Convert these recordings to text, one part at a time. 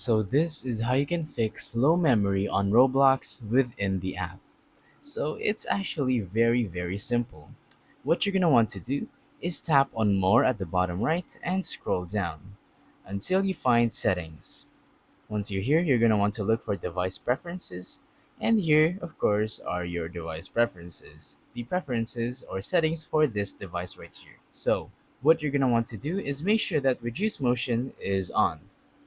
So this is how you can fix low memory on Roblox within the app. So it's actually very simple. What you're gonna want to do is tap on more at the bottom right and scroll down until you find settings. Once you're here, you're gonna want to look for device preferences, and here, of course, are your device preferences. The preferences or settings for this device right here. So what you're gonna want to do is make sure that reduce motion is on.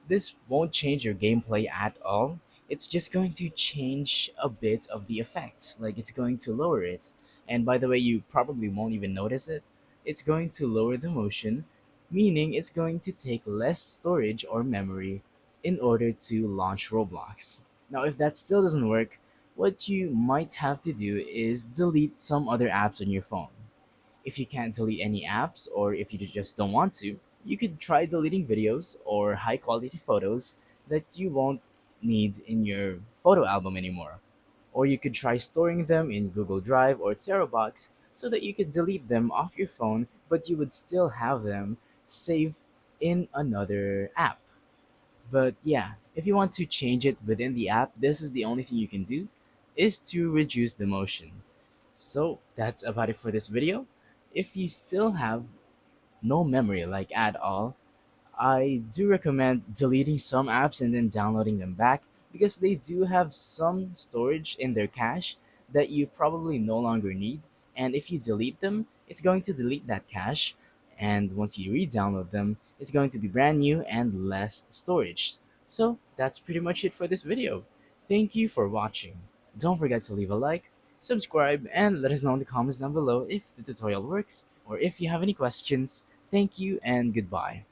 This won't change your gameplay at all. It's just going to change a bit of the effects, like it's going to lower it. And by the way, you probably won't even notice it. It's going to lower the motion, meaning it's going to take less storage or memory in order to launch Roblox. Now, if that still doesn't work, what you might have to do is delete some other apps on your phone. If you can't delete any apps, or if you just don't want to, you could try deleting videos or high quality photos that you won't need in your photo album anymore. Or you could try storing them in Google Drive or Terabox so that you could delete them off your phone, but you would still have them saved in another app. But yeah, if you want to change it within the app, this is the only thing you can do is to reduce the motion. So that's about it for this video. If you still have no memory like at all, I do recommend deleting some apps and then downloading them back because they do have some storage in their cache that you probably no longer need. And if you delete them, it's going to delete that cache. And once you re download them, it's going to be brand new and less storage. So that's pretty much it for this video. Thank you for watching. Don't forget to leave a like, subscribe, and let us know in the comments down below if the tutorial works or if you have any questions. Thank you and goodbye.